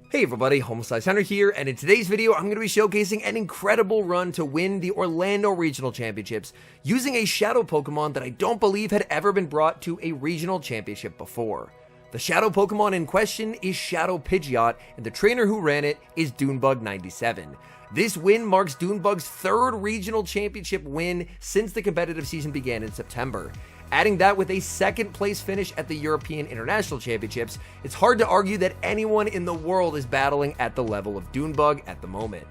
Hey everybody, HomeSliceHenry here, and in today's video, I'm going to be showcasing an incredible run to win the Orlando Regional Championships using a Shadow Pokemon that I don't believe had ever been brought to a Regional Championship before. The Shadow Pokemon in question is Shadow PIDGEOT, and the trainer who ran it is Dunebug97. This win marks Dunebug's third Regional Championship win since the competitive season began in September. Adding that with a second place finish at the European International Championships, it's hard to argue that anyone in the world is battling at the level of Dunebug at the moment.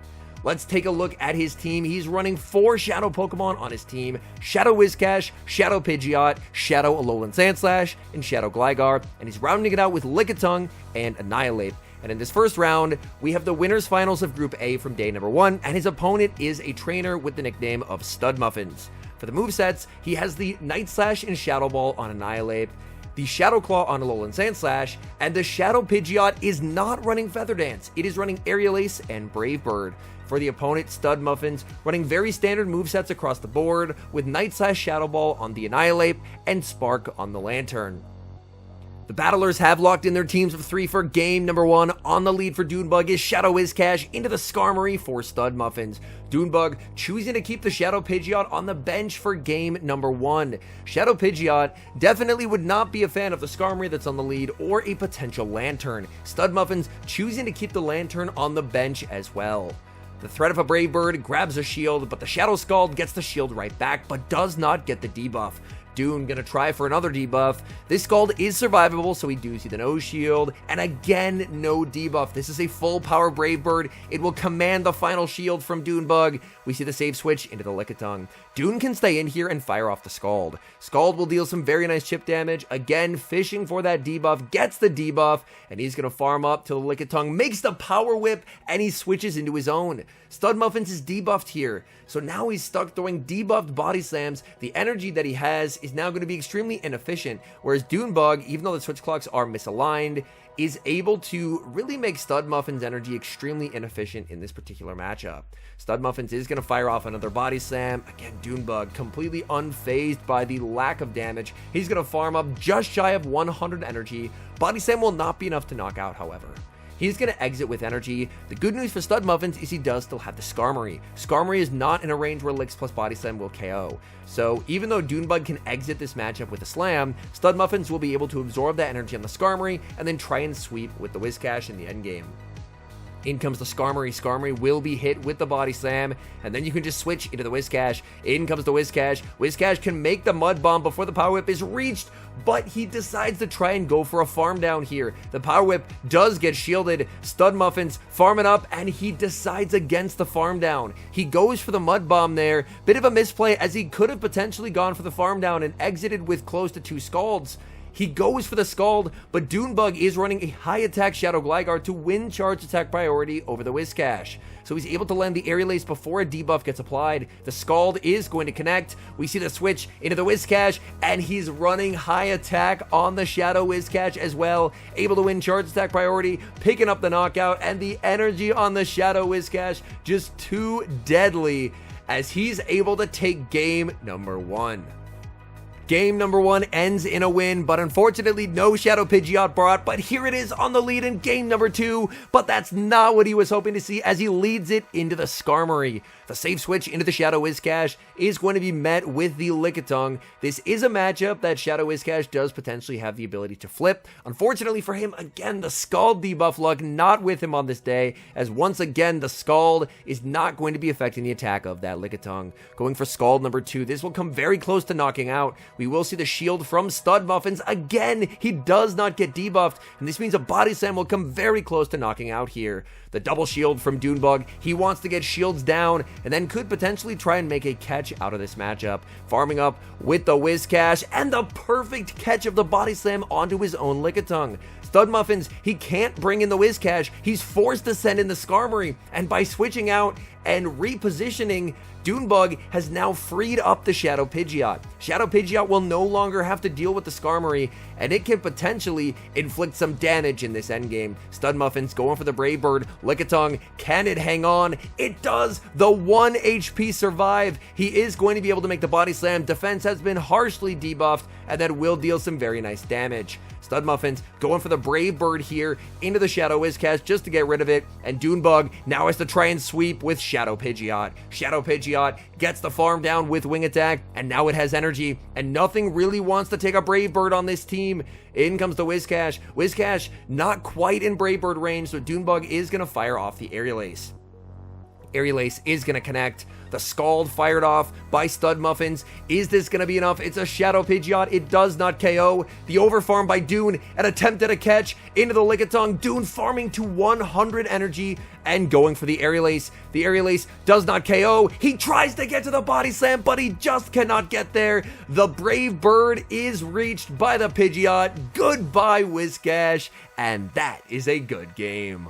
Let's take a look at his team. He's running 4 Shadow Pokemon on his team: Shadow Whiscash, Shadow Pidgeot, Shadow Alolan Sandslash, and Shadow Gligar, and he's rounding it out with Lickitung and Annihilate. And in this first round, we have the winners finals of Group A from day number 1, and his opponent is a trainer with the nickname of Stud Muffins. For the movesets, he has the Night Slash and Shadow Ball on Annihilate, the Shadow Claw on Alolan Sandslash, and the Shadow Pidgeot is not running Feather Dance. It is running Aerial Ace and Brave Bird. For the opponent, Stud Muffins, running very standard movesets across the board with Night Slash, Shadow Ball on the Annihilate, and Spark on the Lantern. The battlers have locked in their teams of 3 for game number 1. On the lead for Dunebug is Shadow Whiscash into the Skarmory for Stud Muffins. Dunebug choosing to keep the Shadow Pidgeot on the bench for game number 1. Shadow Pidgeot definitely would not be a fan of the Skarmory that's on the lead or a potential Lantern. Stud Muffins choosing to keep the Lantern on the bench as well. The threat of a Brave Bird grabs a shield, but the Shadow Scald gets the shield right back, but does not get the debuff. Dune gonna try for another debuff. This Scald is survivable, so we do see the no shield, and again, no debuff. This is a full power Brave Bird. It will command the final shield from Dunebug. We see the save switch into the Lickitung. Dune can stay in here and fire off the Scald. Scald will deal some very nice chip damage. Again, fishing for that debuff, gets the debuff, and he's gonna farm up till the Lickitung makes the power whip, and he switches into his own. Stud Muffins is debuffed here, so now he's stuck throwing debuffed body slams. The energy that he has is now going to be extremely inefficient, whereas Dunebug, even though the switch clocks are misaligned, is able to really make Stud Muffins' energy extremely inefficient in this particular matchup. Stud Muffins is going to fire off another body slam. Again, Dunebug completely unfazed by the lack of damage. He's going to farm up just shy of 100 energy. Body slam will not be enough to knock out, however. He's going to exit with energy. The good news for Stud Muffins is he does still have the Skarmory. Skarmory is not in a range where Licks plus Body Slam will KO. So even though Dunebug can exit this matchup with a Slam, Stud Muffins will be able to absorb that energy on the Skarmory and then try and sweep with the Whiscash in the endgame. In comes the Skarmory. Skarmory will be hit with the Body Slam, and then you can just switch into the Whiscash. In comes the Whiscash. Whiscash can make the Mud Bomb before the Power Whip is reached, but he decides to try and go for a farm down here. The Power Whip does get shielded. Stud Muffins farming up, and he decides against the farm down. He goes for the Mud Bomb there. Bit of a misplay, as he could have potentially gone for the farm down and exited with close to 2 Scalds. He goes for the Scald, but Dunebug is running a high attack Shadow Gligar to win charge attack priority over the Whiscash. So he's able to land the Aerial Ace before a debuff gets applied. The Scald is going to connect. We see the switch into the Whiscash, and he's running high attack on the Shadow Whiscash as well. Able to win charge attack priority, picking up the knockout, and the energy on the Shadow Whiscash just too deadly as he's able to take game number 1. Game number 1 ends in a win, but unfortunately no Shadow Pidgeot brought, but here it is on the lead in game number 2, but that's not what he was hoping to see as he leads it into the Skarmory. The save switch into the Shadow Whiscash is going to be met with the Lickitung. This is a matchup that Shadow Whiscash does potentially have the ability to flip. Unfortunately for him, again, the Scald debuff luck not with him on this day, as once again the Scald is not going to be affecting the attack of that Lickitung. Going for Scald number 2, this will come very close to knocking out. We will see the shield from Stud Muffins. Again, he does not get debuffed, and this means a Body Slam will come very close to knocking out here. The double shield from Dunebug. He wants to get shields down, and then could potentially try and make a catch out of this matchup. Farming up with the Whiscash, and the perfect catch of the Body Slam onto his own Lickitung. Stud Muffins, he can't bring in the Whiscash. He's forced to send in the Skarmory, and by switching out and repositioning, Dunebug has now freed up the Shadow Pidgeot. Shadow Pidgeot will no longer have to deal with the Skarmory, and it can potentially inflict some damage in this endgame. Stud Muffins going for the Brave Bird. Lickitung, can it hang on? It does! The 1 HP survive. He is going to be able to make the Body Slam. Defense has been harshly debuffed, and that will deal some very nice damage. Stud Muffins going for the Brave Bird here into the Shadow Whiscash just to get rid of it, and Dunebug now has to try and sweep with Shadow Pidgeot. Shadow Pidgeot gets the farm down with Wing Attack, and now it has energy, and nothing really wants to take a Brave Bird on this team. In comes the Whiscash. Whiscash not quite in Brave Bird range, so Dunebug is going to fire off the Aerial Ace. Aerial Ace is going to connect. The Scald fired off by Stud Muffins. Is this going to be enough? It's a Shadow Pidgeot. It does not KO. The overfarm by Dune. An attempt at a catch into the Lickitung. Dune farming to 100 energy and going for the Aerial Ace. The Aerial Ace does not KO. He tries to get to the Body Slam, but he just cannot get there. The Brave Bird is reached by the Pidgeot. Goodbye, Whiscash. And that is a good game.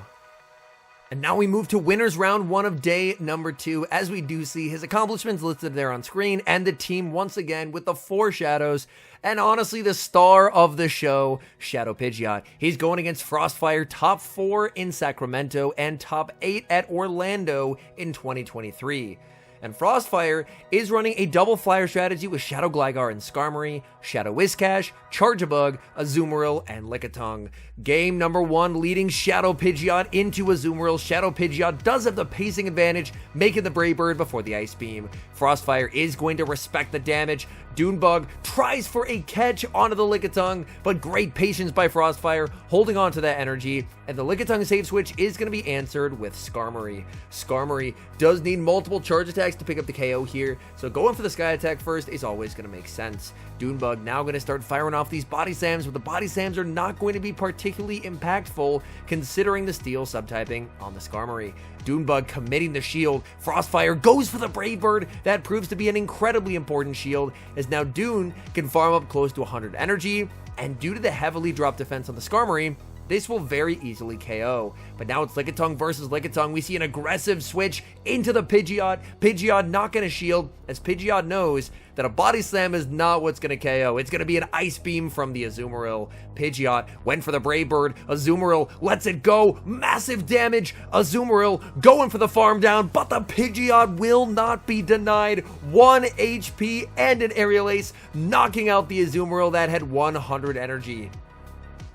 And now we move to winners round 1 of day number 2, as we do see his accomplishments listed there on screen, and the team once again with the 4 shadows, and honestly the star of the show, Shadow Pidgeot. He's going against Frostfire, top 4 in Sacramento and top 8 at Orlando in 2023. And Frostfire is running a double flyer strategy with Shadow Gligar and Skarmory, Shadow Whiscash, Charjabug, Azumarill, and Lickitung. Game number 1 leading Shadow Pidgeot into Azumarill. Shadow Pidgeot does have the pacing advantage, making the Brave Bird before the Ice Beam. Frostfire is going to respect the damage. Dunebug tries for a catch onto the Lickitung, but great patience by Frostfire, holding on to that energy, and the Lickitung save switch is going to be answered with Skarmory. Skarmory does need multiple charge attacks to pick up the KO here, so going for the Sky Attack first is always going to make sense. Dunebug now going to start firing off these Body Slams, but the Body Slams are not going to be particularly impactful considering the Steel subtyping on the Skarmory. Dunebug committing the shield. Frostfire goes for the Brave Bird. That proves to be an incredibly important shield, as now Dune can farm up close to 100 energy, and due to the heavily dropped defense on the Skarmory, this will very easily KO. But now it's Lickitung versus Lickitung. We see an aggressive switch into the Pidgeot. Pidgeot not going to shield, as Pidgeot knows that a Body Slam is not what's going to KO. It's going to be an Ice Beam from the Azumarill. Pidgeot went for the Brave Bird. Azumarill lets it go. Massive damage. Azumarill going for the farm down, but the Pidgeot will not be denied. 1 HP and an Aerial Ace, knocking out the Azumarill that had 100 energy.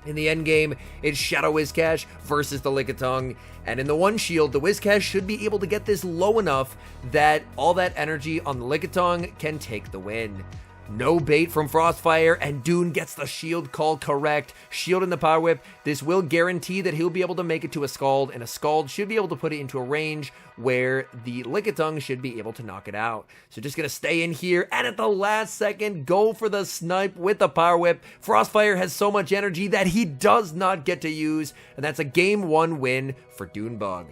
In the end game, it's Shadow Whiscash versus the Lickitung, and in the one shield, the Whiscash should be able to get this low enough that all that energy on the Lickitung can take the win. No bait from Frostfire, and Dune gets the shield call correct. Shield in the Power Whip. This will guarantee that he'll be able to make it to a Scald, and a Scald should be able to put it into a range where the Lickitung should be able to knock it out. So just going to stay in here, and at the last second, go for the snipe with the Power Whip. Frostfire has so much energy that he does not get to use, and that's a Game 1 win for Dunebug.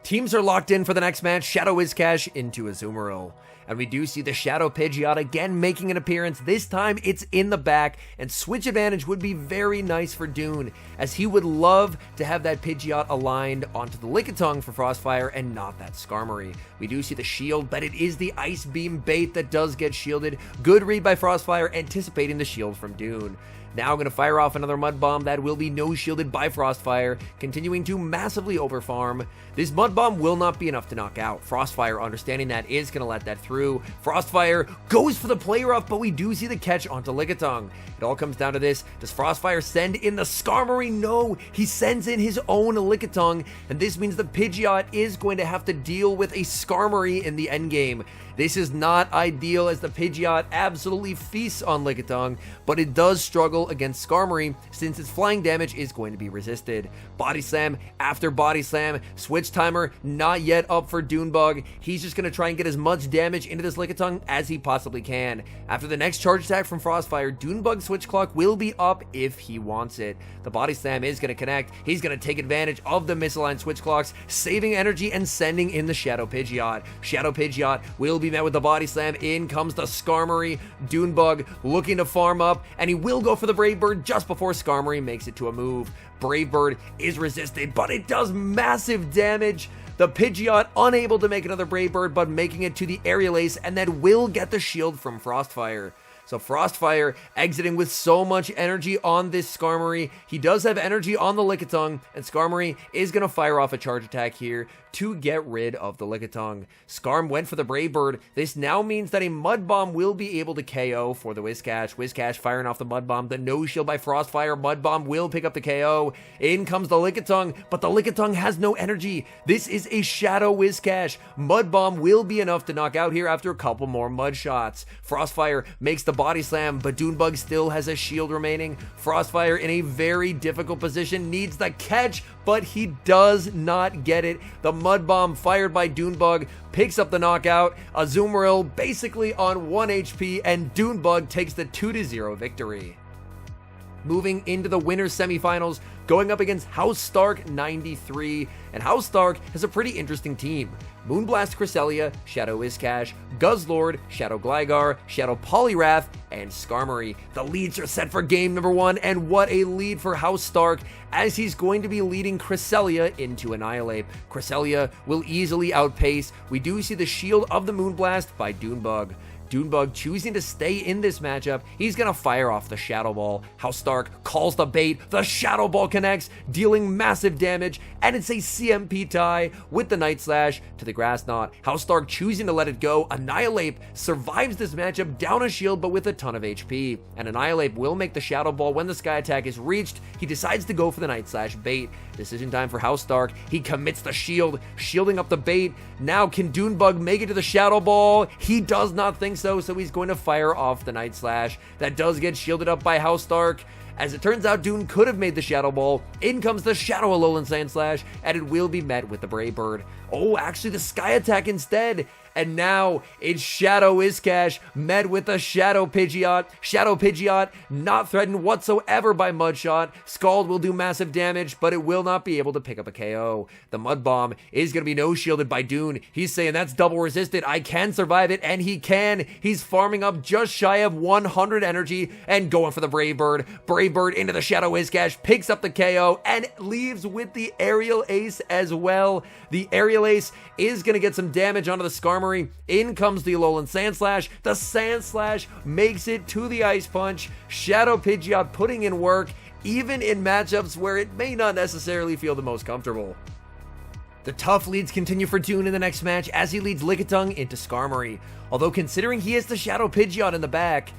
Teams are locked in for the next match, Shadow Whiscash into Azumarill. And we do see the Shadow Pidgeot again making an appearance. This time it's in the back, and switch advantage would be very nice for Dune, as he would love to have that Pidgeot aligned onto the Lickitung for Frostfire and not that Skarmory. We do see the shield, but it is the Ice Beam bait that does get shielded. Good read by Frostfire, anticipating the shield from Dune. Now going to fire off another Mud Bomb that will be no-shielded by Frostfire, continuing to massively overfarm. This Mud Bomb will not be enough to knock out. Frostfire, understanding that, is going to let that through. Frostfire goes for the play rough, but we do see the catch onto Lickitung. It all comes down to this. Does Frostfire send in the Skarmory? No, he sends in his own Lickitung, and this means the Pidgeot is going to have to deal with a Skarmory in the endgame. This is not ideal, as the Pidgeot absolutely feasts on Lickitung, but it does struggle against Skarmory since its flying damage is going to be resisted. Body Slam after Body Slam. Switch timer not yet up for Dunebug. He's just going to try and get as much damage into this Lickitung as he possibly can. After the next charge attack from Frostfire, Dunebug's switch clock will be up if he wants it. The Body Slam is going to connect. He's going to take advantage of the misaligned switch clocks, saving energy and sending in the Shadow Pidgeot. Shadow Pidgeot will be met with the Body Slam. In comes the Skarmory. Dunebug looking to farm up, and he will go for the Brave Bird just before Skarmory makes it to a move. Brave Bird is resisted, but it does massive damage. The Pidgeot unable to make another Brave Bird, but making it to the Aerial Ace, and that will get the shield from Frostfire. So Frostfire exiting with so much energy on this Skarmory. He does have energy on the Lickitung, and Skarmory is going to fire off a charge attack here to get rid of the Lickitung. Skarm went for the Brave Bird. This now means that a Mud Bomb will be able to KO for the Whiscash. Whiscash firing off the Mud Bomb. The no shield by Frostfire. Mud Bomb will pick up the KO. In comes the Lickitung, but the Lickitung has no energy. This is a Shadow Whiscash. Mud Bomb will be enough to knock out here after a couple more Mud shots. Frostfire makes the Body Slam, but Dunebug still has a shield remaining. Frostfire in a very difficult position, needs the catch, but he does not get it. The Mud Bomb fired by Dunebug picks up the knockout. Azumarill basically on 1 HP, and Dunebug takes the 2-0 victory. Moving into the winners semifinals, going up against House Stark 93, and House Stark has a pretty interesting team. Moonblast Cresselia, Shadow Whiscash, Guzzlord, Shadow Gligar, Shadow Poliwrath, and Skarmory. The leads are set for game number 1, and what a lead for House Stark, as he's going to be leading Cresselia into Annihilate. Cresselia will easily outpace. We do see the shield of the Moonblast by Dunebug. Dunebug choosing to stay in this matchup. He's going to fire off the Shadow Ball. House Stark calls the bait. The Shadow Ball connects, dealing massive damage, and it's a CMP tie with the Night Slash to the Grass Knot. House Stark choosing to let it go. Annihilate survives this matchup down a shield, but with a ton of HP. And Annihilate will make the Shadow Ball when the Sky Attack is reached. He decides to go for the Night Slash bait. Decision time for House Stark. He commits the shield, shielding up the bait. Now can Dunebug make it to the Shadow Ball? He does not think so he's going to fire off the Night Slash. That does get shielded up by House Stark. As it turns out, Dune could have made the Shadow Ball. In comes the Shadow Alolan Sandslash, and it will be met with the Brave Bird. Oh, actually the Sky Attack instead. And now it's Shadow Whiscash met with a Shadow Pidgeot. Shadow Pidgeot not threatened whatsoever by Mudshot. Scald will do massive damage, but it will not be able to pick up a KO. The Mud Bomb is going to be no-shielded by Dune. He's saying that's double resisted. I can survive it, and he can. He's farming up just shy of 100 energy and going for the Brave Bird. Brave Bird into the Shadow Whiscash, picks up the KO, and leaves with the Aerial Ace as well. The Aerial Ace is going to get some damage onto the Skarmory. In comes the Alolan Sandslash. The Sandslash makes it to the Ice Punch. Shadow Pidgeot putting in work, even in matchups where it may not necessarily feel the most comfortable. The tough leads continue for Dune in the next match as he leads Lickitung into Skarmory. Although considering he has the Shadow Pidgeot in the back,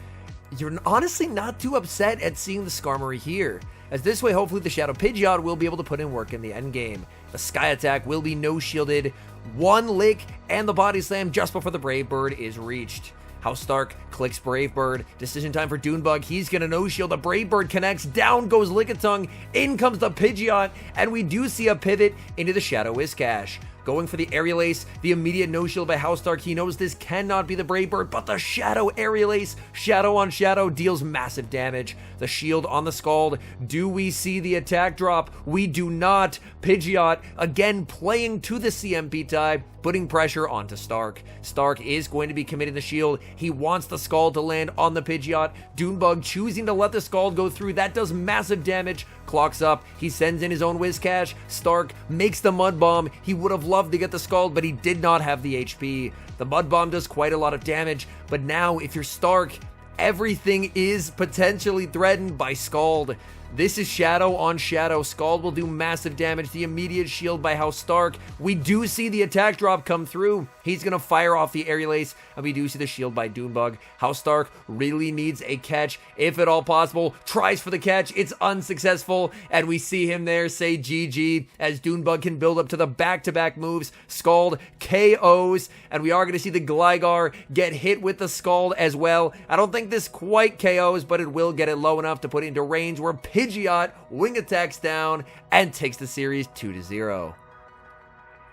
you're honestly not too upset at seeing the Skarmory here, as this way hopefully the Shadow Pidgeot will be able to put in work in the endgame. The Sky Attack will be no-shielded. One lick and the Body Slam just before the Brave Bird is reached. House Stark clicks Brave Bird. Decision time for Dunebug. He's going to no-shield. The Brave Bird connects. Down goes Lickitung. In comes the Pidgeot. And we do see a pivot into the Shadow Whiscash. Going for the Aerial Ace, the immediate no-shield by House Stark. He knows this cannot be the Brave Bird, but the Shadow Aerial Ace, Shadow on Shadow, deals massive damage. The shield on the Scald. Do we see the attack drop? We do not. Pidgeot, again, playing to the CMP tie, putting pressure onto Stark. Stark is going to be committing the shield. He wants the Scald to land on the Pidgeot. Dunebug choosing to let the Scald go through. That does massive damage. Clocks up. He sends in his own Whiscash. Stark makes the Mud Bomb. He would have loved to get the Scald, but he did not have the HP. The Mud Bomb does quite a lot of damage, but now if you're Stark, everything is potentially threatened by Scald. This is Shadow on Shadow. Scald will do massive damage. The immediate shield by House Stark. We do see the attack drop come through. He's going to fire off the Aerial Ace, and we do see the shield by Dunebug. House Stark really needs a catch, if at all possible. Tries for the catch. It's unsuccessful, and we see him there say GG, as Dunebug can build up to the back-to-back moves. Scald KOs, and we are going to see the Gligar get hit with the Scald as well. I don't think this quite KOs, but it will get it low enough to put it into range where Pidgeot wing attacks down and takes the series 2-0.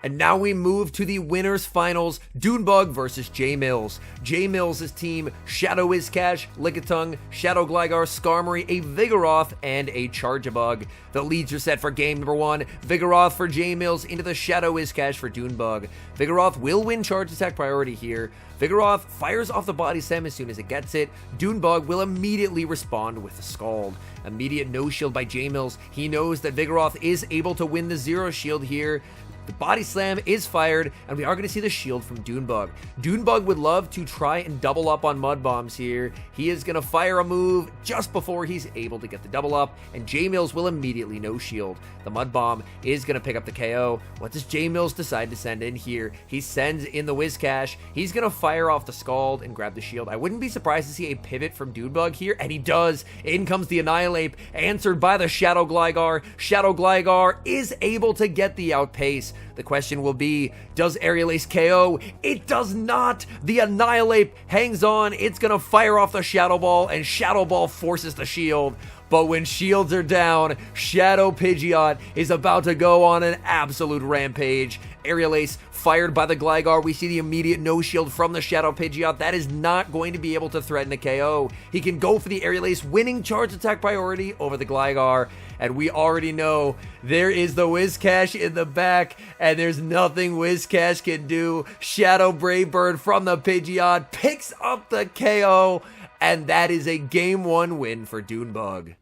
And now we move to the winners finals, Dunebug versus J Mills. J Mills' team, Shadow Whiscash, Lickitung, Shadow Gligar, Skarmory, a Vigoroth, and a Charjabug. The leads are set for game number 1. Vigoroth for J Mills into the Shadow Whiscash for Dunebug. Vigoroth will win charge attack priority here. Vigoroth fires off the Body Slam as soon as it gets it. Dunebug will immediately respond with a Scald. Immediate no shield by J Mills. He knows that Vigoroth is able to win the zero shield here. The body slam is fired, and we are going to see the shield from Dunebug. Dunebug would love to try and double up on Mud Bombs here. He is going to fire a move just before he's able to get the double up, and J-Mills will immediately no shield. The Mud Bomb is going to pick up the KO. What does J-Mills decide to send in here? He sends in the Whiscash. He's going to fire off the Scald and grab the shield. I wouldn't be surprised to see a pivot from Dunebug here, and he does. In comes the Annihilate, answered by the Shadow Gligar. Shadow Gligar is able to get the outpace. The question will be, does Aerial Ace KO? It does not! The Annihilate hangs on. It's going to fire off the Shadow Ball, and Shadow Ball forces the shield. But when shields are down, Shadow Pidgeot is about to go on an absolute rampage. Aerial Ace fired by the Gligar. We see the immediate no shield from the Shadow Pidgeot. That is not going to be able to threaten a KO. He can go for the Aerial Ace, winning charge attack priority over the Gligar. And we already know there is the Whiscash in the back, and there's nothing Whiscash can do. Shadow Brave Bird from the Pidgeot picks up the KO, and that is a game 1 win for Dunebug.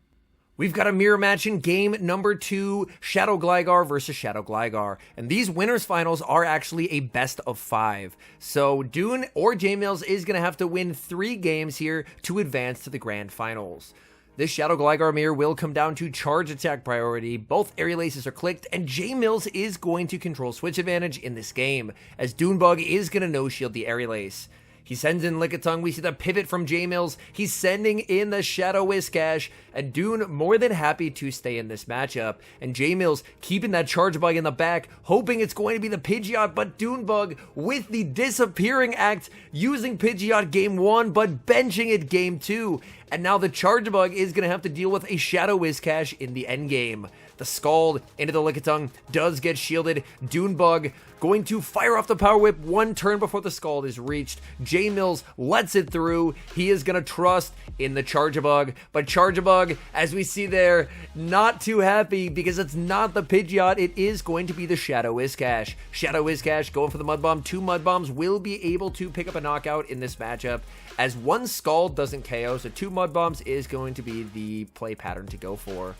We've got a mirror match in game number 2, Shadow Gligar versus Shadow Gligar. And these winners finals are actually a best of 5. So Dune or J-Mills is going to have to win 3 games here to advance to the grand finals. This Shadow Gligar mirror will come down to charge attack priority. Both Aerial Aces are clicked, and J-Mills is going to control switch advantage in this game, as Dunebug is going to no-shield the Aerial Ace. He sends in Lickitung. We see the pivot from J-Mills. He's sending in the Shadow Whiscash, and Dune more than happy to stay in this matchup. And J-Mills keeping that Charge Bug in the back, hoping it's going to be the Pidgeot, but Dunebug with the disappearing act, using Pidgeot game 1, but benching it game 2. And now the Charge Bug is going to have to deal with a Shadow Whiscash in the endgame. The Scald into the Lickitung does get shielded. Dunebug going to fire off the Power Whip 1 turn before the Scald is reached. J-Mills lets it through. He is going to trust in the Charge-a-Bug. But Charge-a-Bug, as we see there, not too happy because it's not the Pidgeot. It is going to be the Shadow Whiscash. Shadow Whiscash going for the Mud Bomb. 2 Mud Bombs will be able to pick up a knockout in this matchup, as 1 Scald doesn't KO, so 2 Mud Bombs is going to be the play pattern to go for.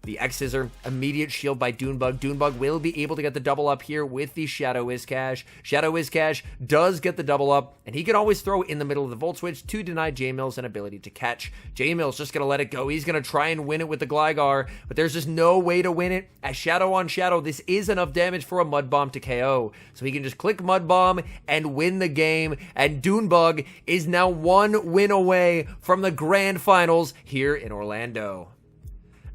The X-Scissor, immediate shield by Dunebug. Dunebug will be able to get the double up here with the Shadow Whiscash. Shadow Whiscash does get the double up, and he can always throw in the middle of the Volt Switch to deny J-Mills an ability to catch. J-Mills just going to let it go. He's going to try and win it with the Gligar, but there's just no way to win it. As Shadow on Shadow, this is enough damage for a Mud Bomb to KO. So he can just click Mud Bomb and win the game, and Dunebug is now 1 win away from the Grand Finals here in Orlando.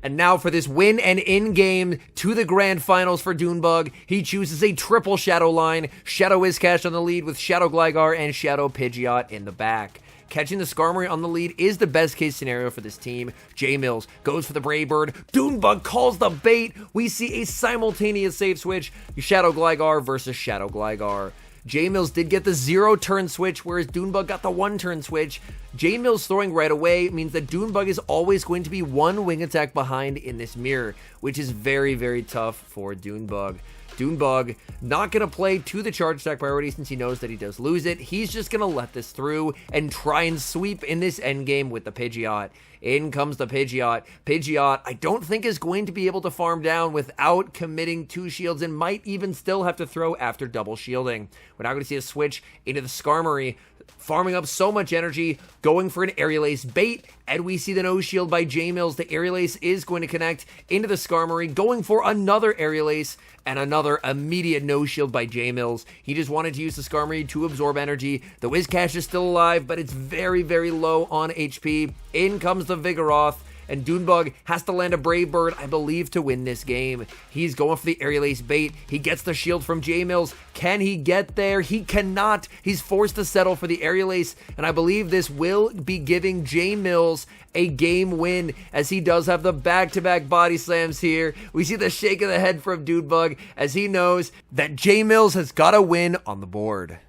And now for this win and in-game to the Grand Finals for Dunebug, he chooses a triple Shadow line. Shadow Whiscash on the lead with Shadow Gligar and Shadow Pidgeot in the back. Catching the Skarmory on the lead is the best case scenario for this team. J-Mills goes for the Brave Bird. Dunebug calls the bait. We see a simultaneous save switch. Shadow Gligar versus Shadow Gligar. J-Mills did get the 0-turn switch, whereas Dunebug got the 1-turn switch. J-Mills throwing right away means that Dunebug is always going to be 1 wing attack behind in this mirror, which is very, very tough for Dunebug. Dunebug not going to play to the charge attack priority since he knows that he does lose it. He's just going to let this through and try and sweep in this endgame with the Pidgeot. In comes the Pidgeot. Pidgeot, I don't think is going to be able to farm down without committing 2 shields and might even still have to throw after double shielding. We're now going to see a switch into the Skarmory, farming up so much energy, going for an Aerial Ace bait, and we see the no shield by J-Mills. The Aerial Ace is going to connect into the Skarmory, going for another Aerial Ace, and another immediate no shield by J-Mills. He just wanted to use the Skarmory to absorb energy. The Whiscash is still alive, but it's very, very low on HP. In comes the Vigoroth, and Dunebug has to land a Brave Bird, I believe, to win this game. He's going for the Aerial Ace bait. He gets the shield from J-Mills. Can he get there? He cannot. He's forced to settle for the Aerial Ace, and I believe this will be giving J-Mills a game win, as he does have the back-to-back body slams here. We see the shake of the head from Dunebug, as he knows that J-Mills has got a win on the board.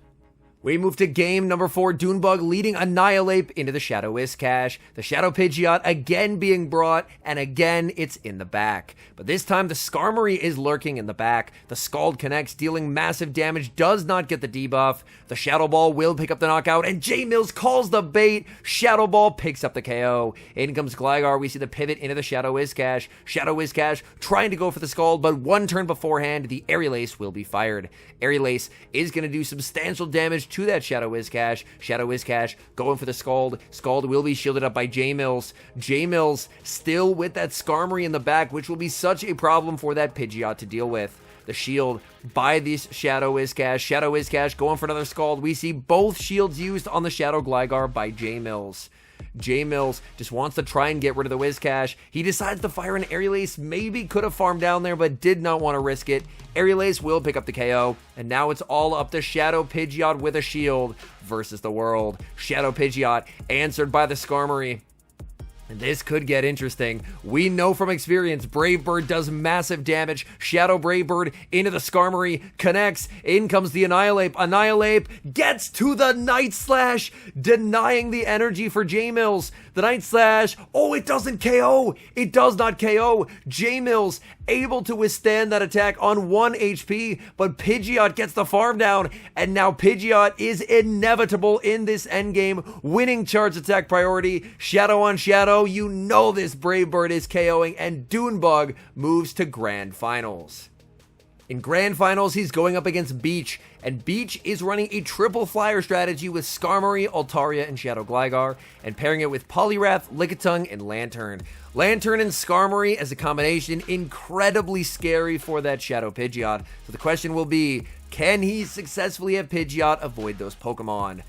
We move to game number 4, Dunebug leading Annihilate into the Shadow Whiscash. The Shadow Pidgeot again being brought, and again it's in the back. But this time the Skarmory is lurking in the back. The Scald connects, dealing massive damage, does not get the debuff. The Shadow Ball will pick up the knockout, and J-Mills calls the bait. Shadow Ball picks up the KO. In comes Gligar. We see the pivot into the Shadow Whiscash. Shadow Whiscash trying to go for the Scald, but one turn beforehand, the Aerial Ace will be fired. Aerial Ace is going to do substantial damage to that Shadow Whiscash. Shadow Whiscash going for the Scald. Scald will be shielded up by J-Mills. J-Mills still with that Skarmory in the back, which will be such a problem for that Pidgeot to deal with. The shield by this Shadow Whiscash. Shadow Whiscash going for another Scald. We see both shields used on the Shadow Gligar by J-Mills. J-Mills just wants to try and get rid of the Whiscash. He decides to fire an Aerial Ace. Maybe could have farmed down there, but did not want to risk it. Aerial Ace will pick up the KO, and now it's all up to Shadow Pidgeot with a shield versus the world. Shadow Pidgeot answered by the Skarmory. And this could get interesting. We know from experience, Brave Bird does massive damage. Shadow Brave Bird into the Skarmory, connects. In comes the Annihilate. Annihilate gets to the Night Slash, denying the energy for J-Mills. The Night Slash, oh, it doesn't KO. It does not KO. J-Mills able to withstand that attack on 1 HP, but Pidgeot gets the farm down, and now Pidgeot is inevitable in this endgame, winning charge attack priority. Shadow on Shadow, you know this Brave Bird is KOing, and Dunebug moves to Grand Finals. In Grand Finals, he's going up against Beach, and Beach is running a triple flyer strategy with Skarmory, Altaria, and Shadow Gligar, and pairing it with Poliwrath, Lickitung, and Lantern. Lantern and Skarmory as a combination, incredibly scary for that Shadow Pidgeot. So the question will be, can he successfully have Pidgeot avoid those Pokemon?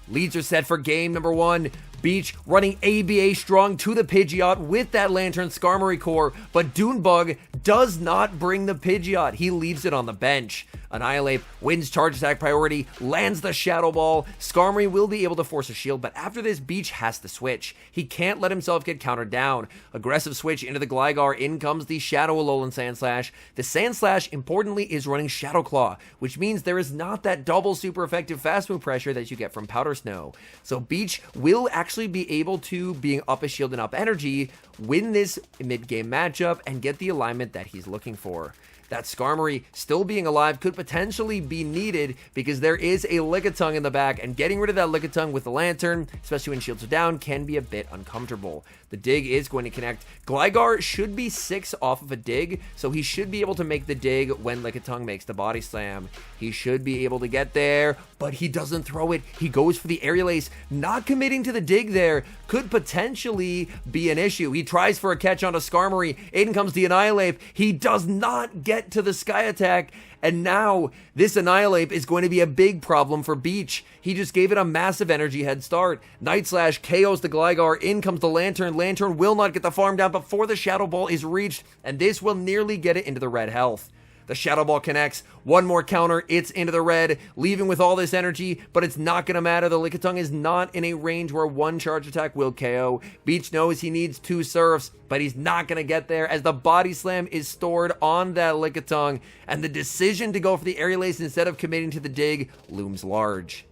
Leads are set for game number 1. Beach running ABA strong to the Pidgeot with that Lantern Skarmory core, but Dunebug does not bring the Pidgeot. He leaves it on the bench. Annihilate wins charge attack priority, lands the Shadow Ball. Skarmory will be able to force a shield, but after this, Beach has to switch. He can't let himself get countered down. Aggressive switch into the Gligar. In comes the Shadow Alolan Sandslash. The Sandslash, importantly, is running Shadow Claw, which means there is not that double super effective fast move pressure that you get from Powder Snow. So Beach will actually be able to, being up a shield and up energy, win this mid-game matchup and get the alignment that he's looking for. That Skarmory still being alive could potentially be needed because there is a Lickitung in the back, and getting rid of that Lickitung with the Lantern, especially when shields are down, can be a bit uncomfortable. The dig is going to connect. Gligar should be 6 off of a dig, so he should be able to make the dig when Lickitung makes the body slam. He should be able to get there, but he doesn't throw it. He goes for the Aerial Ace. Not committing to the dig there could potentially be an issue. He tries for a catch on a Skarmory. In comes the Annihilate. He does not get to the Sky Attack, and now this Annihilate is going to be a big problem for Beach. He just gave it a massive energy head start. Night Slash KOs the Gligar. In comes the Lantern. Lantern will not get the farm down before the Shadow Ball is reached, and this will nearly get it into the red health. The Shadow Ball connects. One more counter. It's into the red, leaving with all this energy, but it's not going to matter. The Lickitung is not in a range where one charge attack will KO. Beach knows he needs 2 Surfs, but he's not going to get there as the Body Slam is stored on that Lickitung, and the decision to go for the Aerial Ace instead of committing to the dig looms large.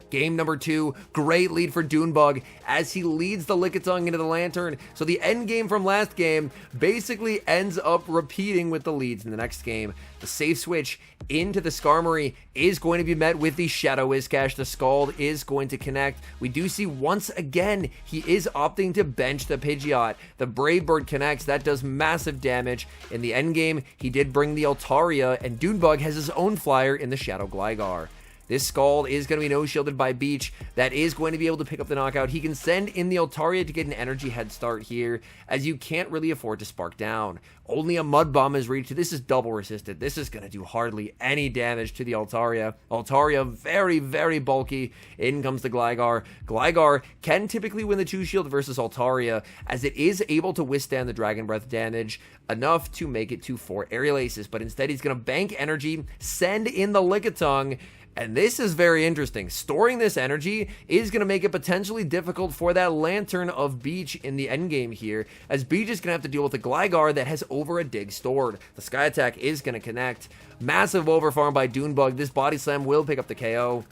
Game number 2, great lead for Dunebug as he leads the Lickitung into the Lantern. So the end game from last game basically ends up repeating with the leads in the next game. The safe switch into the Skarmory is going to be met with the Shadow Whiscash. The Scald is going to connect. We do see once again he is opting to bench the Pidgeot. The Brave Bird connects. That does massive damage. In the end game, he did bring the Altaria, and Dunebug has his own flyer in the Shadow Gligar. This Scald is going to be no-shielded by Beach. That is going to be able to pick up the knockout. He can send in the Altaria to get an energy head start here, as you can't really afford to spark down. Only a Mud Bomb is reached. This is double resisted. This is going to do hardly any damage to the Altaria. Altaria very, very bulky. In comes the Gligar. Gligar can typically win the 2-shield versus Altaria, as it is able to withstand the Dragon Breath damage enough to make it to 4 Aerial Aces, but instead he's going to bank energy, send in the Lickitung. And this is very interesting. Storing this energy is going to make it potentially difficult for that Lantern of Beach in the endgame here, as Beach is going to have to deal with a Gligar that has over a dig stored. The Sky Attack is going to connect. Massive overfarm by Dunebug. This Body Slam will pick up the KO.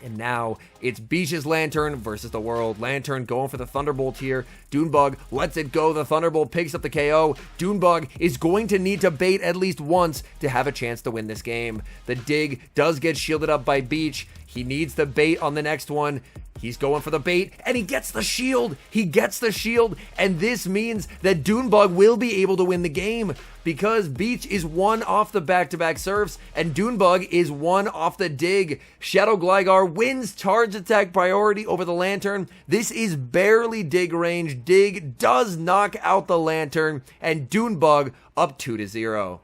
And now it's Beach's Lantern versus the world. Lantern going for the Thunderbolt here. Dunebug lets it go. The Thunderbolt picks up the KO. Dunebug is going to need to bait at least once to have a chance to win this game. The dig does get shielded up by Beach. He needs the bait on the next one. He's going for the bait, and he gets the shield. He gets the shield, and this means that Dunebug will be able to win the game because Beach is one off the back-to-back surfs, and Dunebug is one off the dig. Shadow Gligar wins charge attack priority over the Lantern. This is barely dig range. Dig does knock out the Lantern, and Dunebug up 2-0.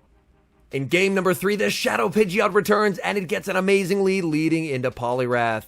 In game number 3, the Shadow Pidgeot returns, and it gets an amazing lead leading into Poliwrath.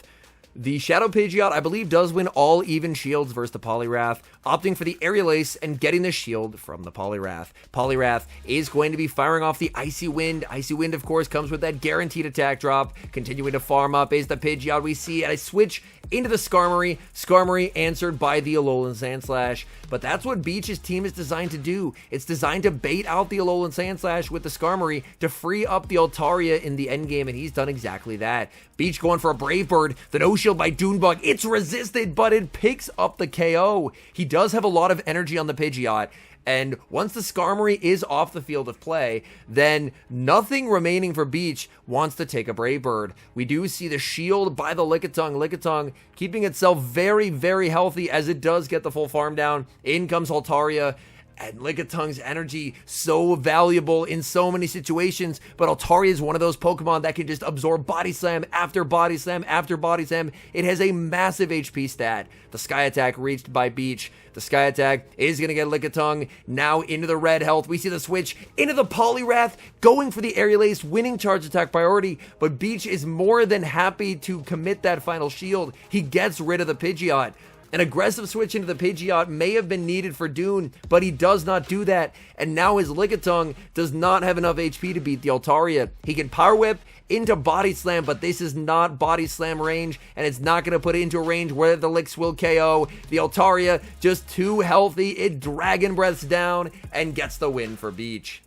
The Shadow Pidgeot, I believe, does win all even shields versus the Poliwrath, opting for the Aerial Ace and getting the shield from the Poliwrath. Poliwrath is going to be firing off the Icy Wind. Icy Wind, of course, comes with that guaranteed attack drop. Continuing to farm up is the Pidgeot. We see a switch into the Skarmory. Skarmory answered by the Alolan Sandslash. But that's what Beach's team is designed to do. It's designed to bait out the Alolan Sandslash with the Skarmory to free up the Altaria in the endgame, and he's done exactly that. Beach going for a Brave Bird. The no shield by Dunebug. It's resisted, but it picks up the KO. He does have a lot of energy on the Pidgeot, and once the Skarmory is off the field of play, then nothing remaining for Beach wants to take a Brave Bird. We do see the shield by the Lickitung. Lickitung keeping itself very, very healthy as it does get the full farm down. In comes Altaria. And Lickitung's energy, so valuable in so many situations, but Altaria is one of those Pokemon that can just absorb Body Slam after Body Slam after Body Slam. It has a massive HP stat. The Sky Attack reached by Beach. The Sky Attack is going to get Lickitung now into the red health. We see the switch into the Poliwrath, going for the Aerial Ace, winning charge attack priority, but Beach is more than happy to commit that final shield. He gets rid of the Pidgeot. An aggressive switch into the Pidgeot may have been needed for Dune, but he does not do that, and now his Lickitung does not have enough HP to beat the Altaria. He can Power Whip into Body Slam, but this is not Body Slam range, and it's not going to put it into a range where the Licks will KO. The Altaria, just too healthy, it Dragon Breaths down and gets the win for Beach.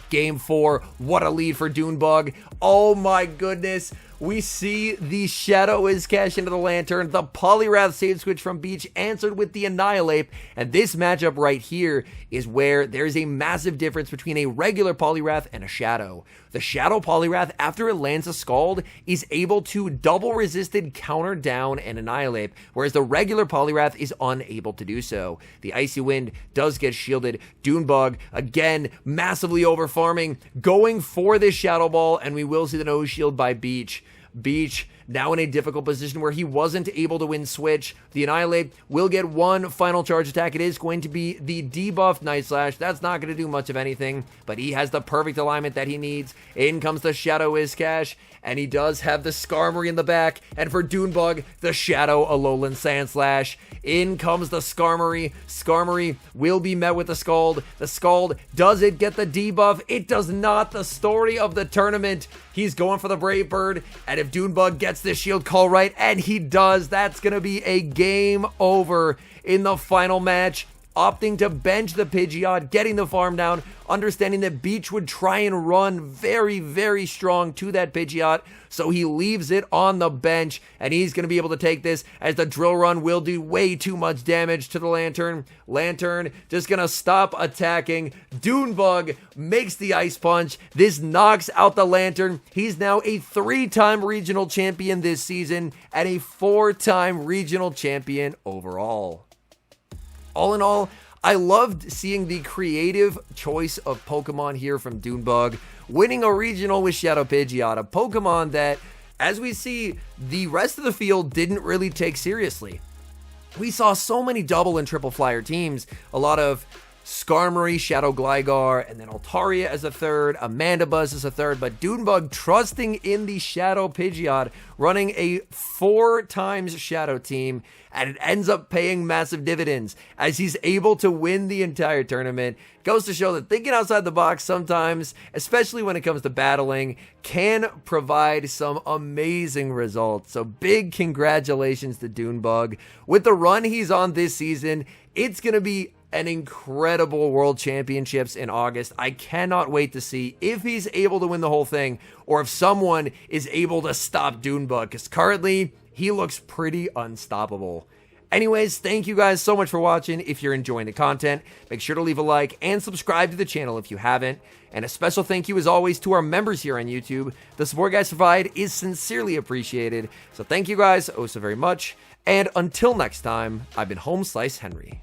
Game 4, what a lead for Dunebug. Oh my goodness. We see the Shadow is cash into the Lantern. The Poliwrath save switch from Beach answered with the Annihilate. And this matchup right here is where there's a massive difference between a regular Poliwrath and a Shadow. The Shadow Poliwrath, after it lands a Scald, is able to double resisted counter down and Annihilate, whereas the regular Poliwrath is unable to do so. The Icy Wind does get shielded. Dunebug, again, massively over farming, going for this Shadow Ball, and we will see the no shield by Beach. Beach now in a difficult position where he wasn't able to win switch. The Annihilate will get one final charge attack. It is going to be the debuffed Night Slash. That's not going to do much of anything, but he has the perfect alignment that he needs. In comes the Shadow Iskash, and he does have the Skarmory in the back, and for Dunebug, the Shadow Alolan Sandslash. In comes the Skarmory. Skarmory will be met with the Scald. The Scald, does it get the debuff? It does not. The story of the tournament. He's going for the Brave Bird, and if Dunebug gets this shield call right, and he does, that's going to be a game over in the final match. Opting to bench the Pidgeot, getting the farm down, understanding that Beach would try and run very, very strong to that Pidgeot, so he leaves it on the bench, and he's going to be able to take this as the Drill Run will do way too much damage to the Lantern. Lantern just going to stop attacking. Dunebug makes the Ice Punch. This knocks out the Lantern. He's now a 3-time regional champion this season and a 4-time regional champion overall. All in all, I loved seeing the creative choice of Pokemon here from Dunebug, winning a regional with Shadow Pidgeot, a Pokemon that, as we see, the rest of the field didn't really take seriously. We saw so many double and triple flyer teams, a lot of Skarmory, Shadow Gligar, and then Altaria as a third, Amandabuzz as a third, but Dunebug trusting in the Shadow Pidgeot, running a 4 times Shadow team, and it ends up paying massive dividends as he's able to win the entire tournament. Goes to show that thinking outside the box sometimes, especially when it comes to battling, can provide some amazing results. So big congratulations to Dunebug. With the run he's on this season, it's going to be an incredible World Championships in August. I cannot wait to see if he's able to win the whole thing or if someone is able to stop Dunebug, because currently he looks pretty unstoppable. Anyways, thank you guys so much for watching. If you're enjoying the content, make sure to leave a like and subscribe to the channel if you haven't. And a special thank you as always to our members here on YouTube. The support you guys provide is sincerely appreciated. So thank you guys oh so very much. And until next time, I've been HomeSliceHenry.